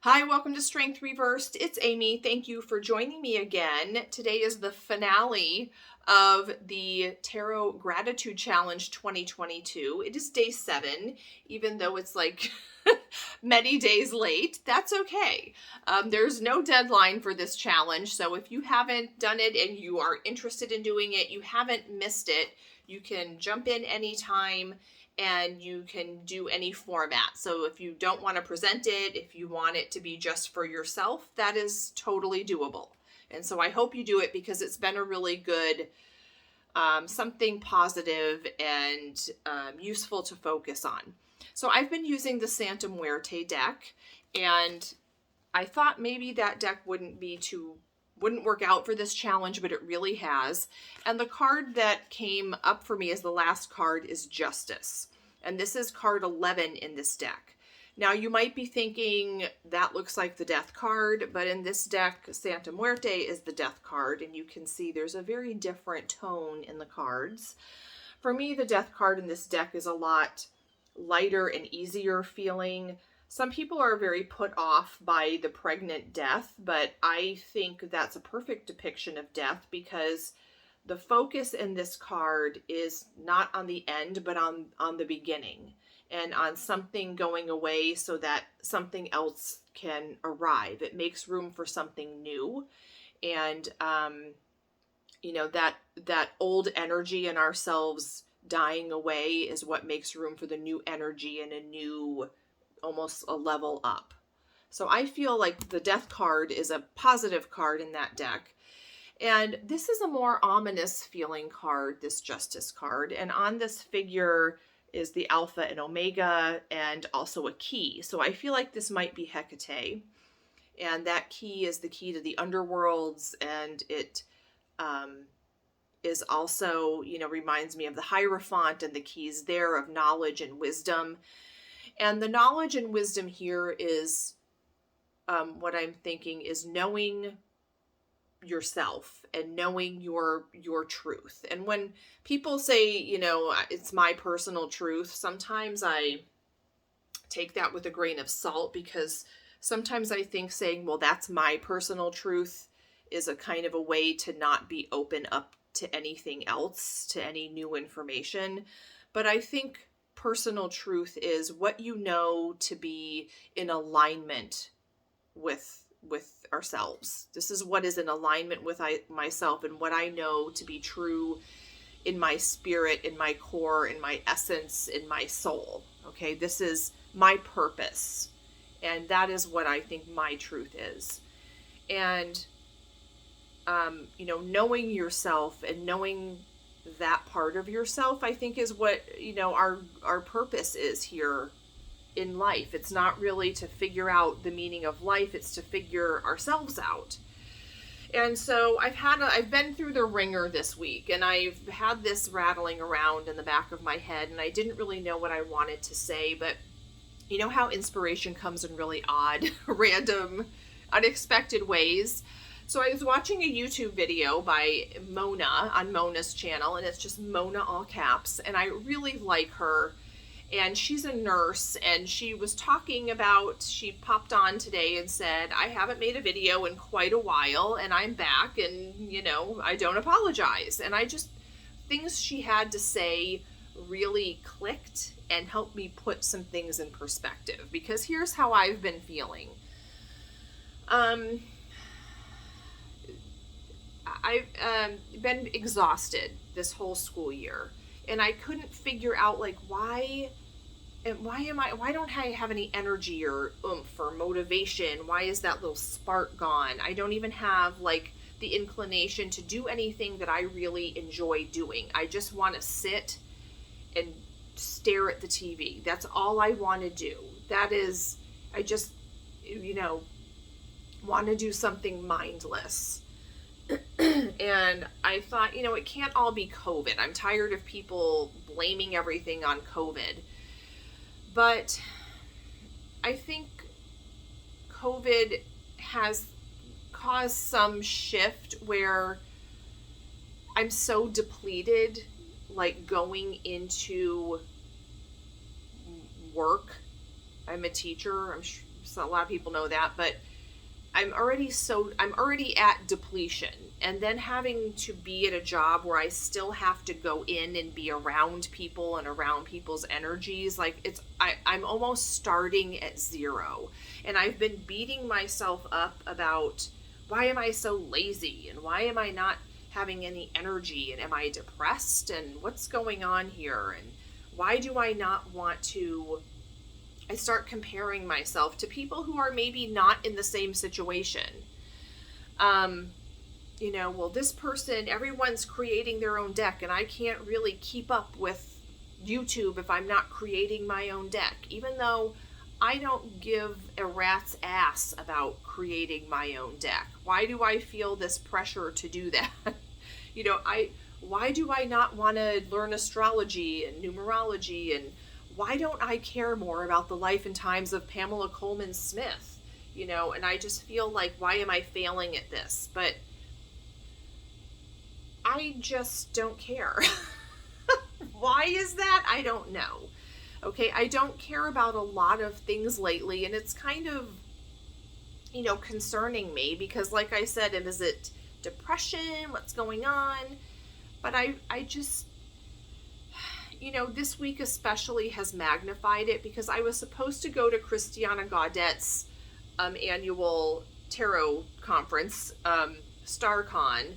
Hi, welcome to Strength Reversed. It's Amy. Thank you for joining me again. Today is the finale of the Tarot Gratitude Challenge 2022. It is day 7, even though it's like many days late. That's okay. There's no deadline for this challenge, so if you haven't done it and you are interested in doing it, you haven't missed it, you can jump in anytime and you can do any format. So if you don't want to present it, if you want it to be just for yourself, that is totally doable. And so I hope you do it because it's been a really good, something positive and useful to focus on. So I've been using the Santa Muerte deck, and I thought maybe that deck wouldn't work out for this challenge, but it really has. And the card that came up for me as the last card is Justice. And this is card 11 in this deck. Now you might be thinking that looks like the Death card, but in this deck, Santa Muerte is the Death card, and you can see there's a very different tone in the cards. For me, the Death card in this deck is a lot lighter and easier feeling. Some people are very put off by the pregnant death, but I think that's a perfect depiction of death because the focus in this card is not on the end, but on the beginning and on something going away so that something else can arrive. It makes room for something new. And, that old energy in ourselves dying away is what makes room for the new energy and a new, almost a level up. So I feel like the Death card is a positive card in that deck. And this is a more ominous feeling card, this Justice card. And on this figure is the Alpha and Omega and also a key. So I feel like this might be Hecate. And that key is the key to the underworlds. And it is also, reminds me of the Hierophant and the keys there of knowledge and wisdom. And the knowledge and wisdom here is what I'm thinking is knowing yourself and knowing your truth. And when people say, it's my personal truth, sometimes I take that with a grain of salt, because sometimes I think saying, well, that's my personal truth is a kind of a way to not be open up to anything else, to any new information. But I think personal truth is what you know to be in alignment with ourselves. This is what is in alignment with myself and what I know to be true in my spirit, in my core, in my essence, in my soul. Okay, this is my purpose. And that is what I think my truth is. And, knowing yourself and knowing that part of yourself, I think is what, our purpose is here in life. It's not really to figure out the meaning of life, it's to figure ourselves out. And so I've been through the ringer this week, and I've had this rattling around in the back of my head, and I didn't really know what I wanted to say, but you know how inspiration comes in really odd, random, unexpected ways. So I was watching a YouTube video by Mona on Mona's channel, and it's just Mona all caps, and I really like her. And she's a nurse, and she was talking about, she popped on today and said, I haven't made a video in quite a while, and I'm back, and, I don't apologize. And things she had to say really clicked and helped me put some things in perspective, because here's how I've been feeling. I've been exhausted this whole school year, and I couldn't figure out, why don't I have any energy or oomph or motivation? Why is that little spark gone? I don't even have the inclination to do anything that I really enjoy doing. I just want to sit and stare at the TV. That's all I want to do. I just, want to do something mindless. And I thought, it can't all be COVID. I'm tired of people blaming everything on COVID. But I think COVID has caused some shift where I'm so depleted, going into work. I'm a teacher. I'm So a lot of people know that, but I'm already at depletion, and then having to be at a job where I still have to go in and be around people and around people's energies, like I'm almost starting at zero. And I've been beating myself up about, why am I so lazy, and why am I not having any energy, and am I depressed, and what's going on here, and why do I not want to. I start comparing myself to people who are maybe not in the same situation. Well, this person, everyone's creating their own deck, and I can't really keep up with YouTube if I'm not creating my own deck, even though I don't give a rat's ass about creating my own deck. Why do I feel this pressure to do that? Why do I not want to learn astrology and numerology, and why don't I care more about the life and times of Pamela Coleman Smith? And I just feel like, why am I failing at this? But I just don't care. Why is that? I don't know. Okay, I don't care about a lot of things lately, and it's kind of, concerning me, because like I said, is it depression? What's going on? But I just, this week especially has magnified it, because I was supposed to go to Christiana Gaudet's annual tarot conference, StarCon,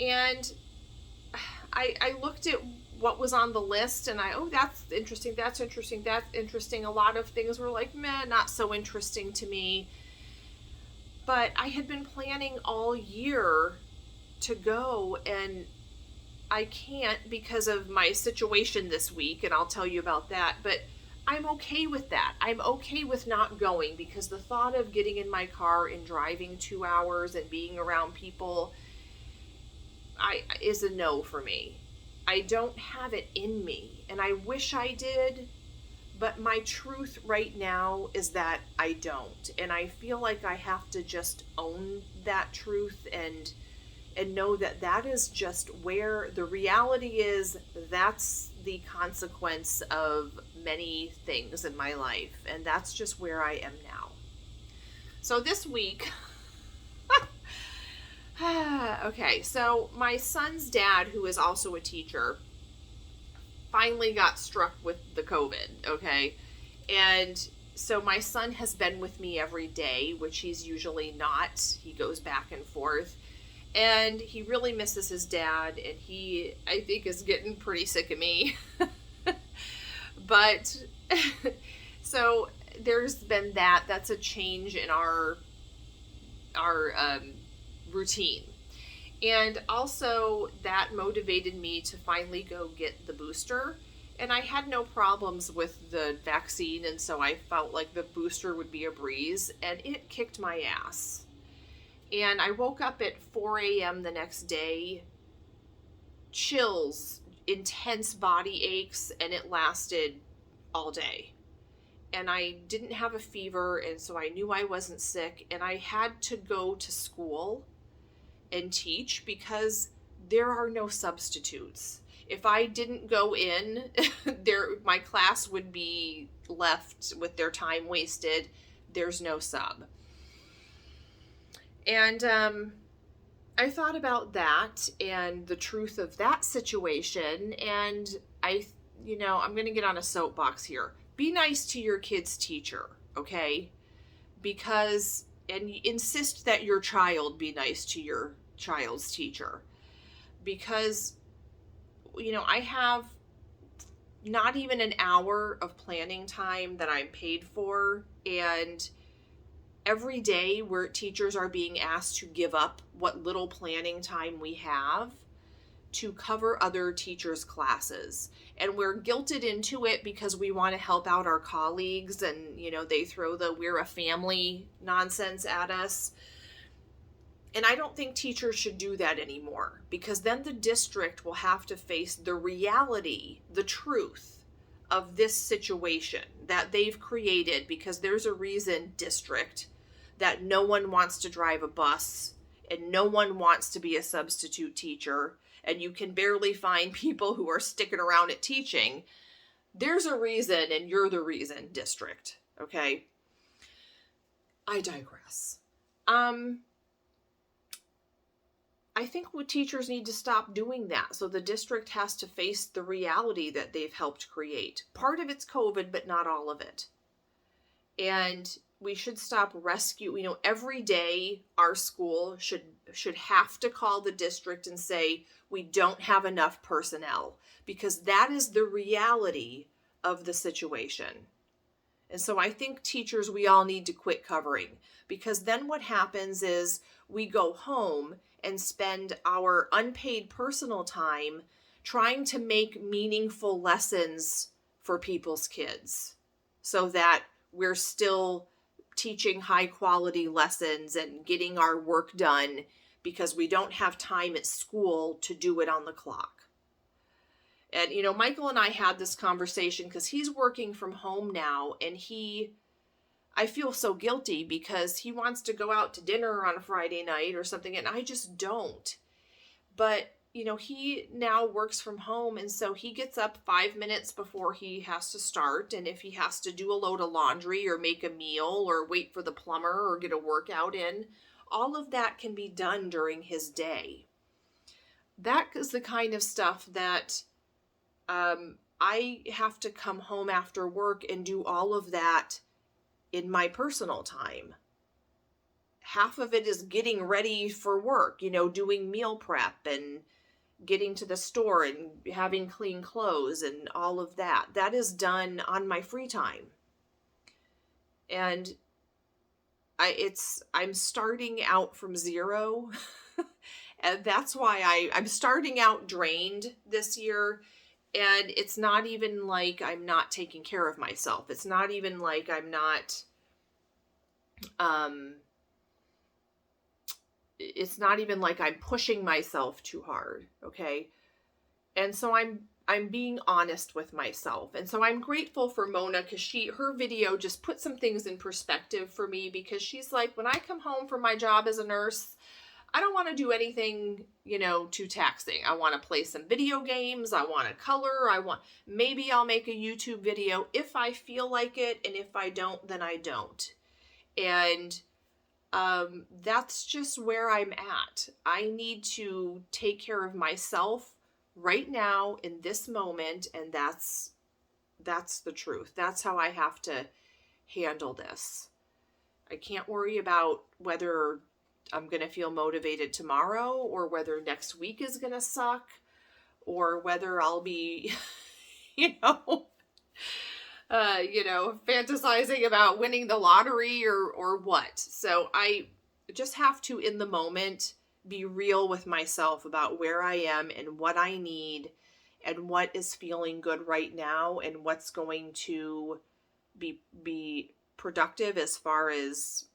and I looked at what was on the list, and that's interesting, that's interesting, that's interesting. A lot of things were like, meh, not so interesting to me. But I had been planning all year to go, and I can't because of my situation this week, and I'll tell you about that. But I'm okay with that. I'm okay with not going, because the thought of getting in my car and driving 2 hours and being around people is a no for me. I don't have it in me, and I wish I did, but my truth right now is that I don't. And I feel like I have to just own that truth and know that that is just where the reality is. That's the consequence of many things in my life, and that's just where I am now. So this week, okay, so my son's dad, who is also a teacher, finally got struck with the COVID, okay? And so my son has been with me every day, which he's usually not. He goes back and forth. And he really misses his dad, and he, I think, is getting pretty sick of me. But, so there's been that. That's a change in our routine. And also that motivated me to finally go get the booster. And I had no problems with the vaccine, and so I felt like the booster would be a breeze, and it kicked my ass. And I woke up at 4 a.m. the next day, chills, intense body aches, and it lasted all day. And I didn't have a fever, and so I knew I wasn't sick, and I had to go to school and teach because there are no substitutes. If I didn't go in, my class would be left with their time wasted. There's no sub. And I thought about that and the truth of that situation, and I'm going to get on a soapbox here. Be nice to your kid's teacher, okay? And insist that your child be nice to your child's teacher. Because, I have not even an hour of planning time that I'm paid for, and every day where teachers are being asked to give up what little planning time we have to cover other teachers' classes. And we're guilted into it because we want to help out our colleagues, and, they throw the "we're a family" nonsense at us. And I don't think teachers should do that anymore, because then the district will have to face the reality, the truth of this situation that they've created, because there's a reason, district, that no one wants to drive a bus and no one wants to be a substitute teacher, and you can barely find people who are sticking around at teaching. There's a reason, and you're the reason, district, okay? I digress. I think what teachers need to stop doing that. So the district has to face the reality that they've helped create. Part of it's COVID, but not all of it. And we should stop every day our school should have to call the district and say, we don't have enough personnel, because that is the reality of the situation. And so I think teachers, we all need to quit covering, because then what happens is we go home and spend our unpaid personal time trying to make meaningful lessons for people's kids so that we're still teaching high quality lessons and getting our work done, because we don't have time at school to do it on the clock. And, Michael and I had this conversation because he's working from home now, and I feel so guilty because he wants to go out to dinner on a Friday night or something, and I just don't. But, he now works from home, and so he gets up 5 minutes before he has to start, and if he has to do a load of laundry or make a meal or wait for the plumber or get a workout in, all of that can be done during his day. That is the kind of stuff that I have to come home after work and do all of that in my personal time. Half of it is getting ready for work, doing meal prep and getting to the store and having clean clothes and all of that. That is done on my free time. And I'm starting out from zero. And that's why I'm starting out drained this year. And it's not even like I'm not taking care of myself. It's not even like I'm not, it's not even like I'm pushing myself too hard. Okay. And so I'm being honest with myself. And so I'm grateful for Mona, because her video just put some things in perspective for me, because she's like, when I come home from my job as a nurse, I don't want to do anything, too taxing. I want to play some video games. I want to color. Maybe I'll make a YouTube video if I feel like it. And if I don't, then I don't. And that's just where I'm at. I need to take care of myself right now in this moment. And that's the truth. That's how I have to handle this. I can't worry about whether I'm going to feel motivated tomorrow, or whether next week is going to suck, or whether I'll be, fantasizing about winning the lottery or what. So I just have to, in the moment, be real with myself about where I am and what I need and what is feeling good right now and what's going to be productive as far as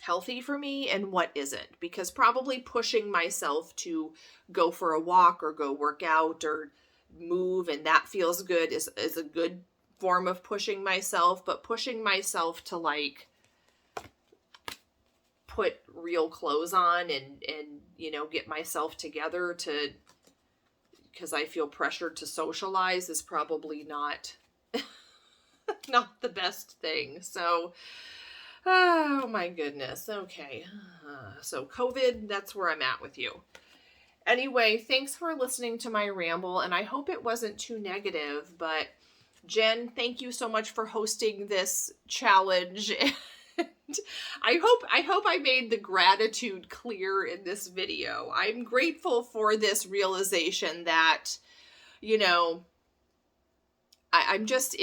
healthy for me and what isn't. Because probably pushing myself to go for a walk or go work out or move and that feels good is a good form of pushing myself. But pushing myself to put real clothes on and get myself together because I feel pressured to socialize is probably not the best thing. So oh my goodness. Okay. So COVID, that's where I'm at with you. Anyway, thanks for listening to my ramble, and I hope it wasn't too negative, but Jen, thank you so much for hosting this challenge. And I hope I made the gratitude clear in this video. I'm grateful for this realization that, it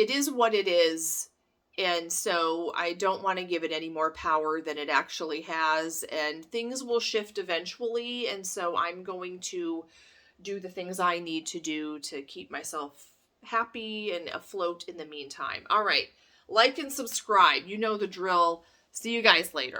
is what it is. And so I don't want to give it any more power than it actually has, and things will shift eventually. And so I'm going to do the things I need to do to keep myself happy and afloat in the meantime. All right. Like and subscribe. You know the drill. See you guys later.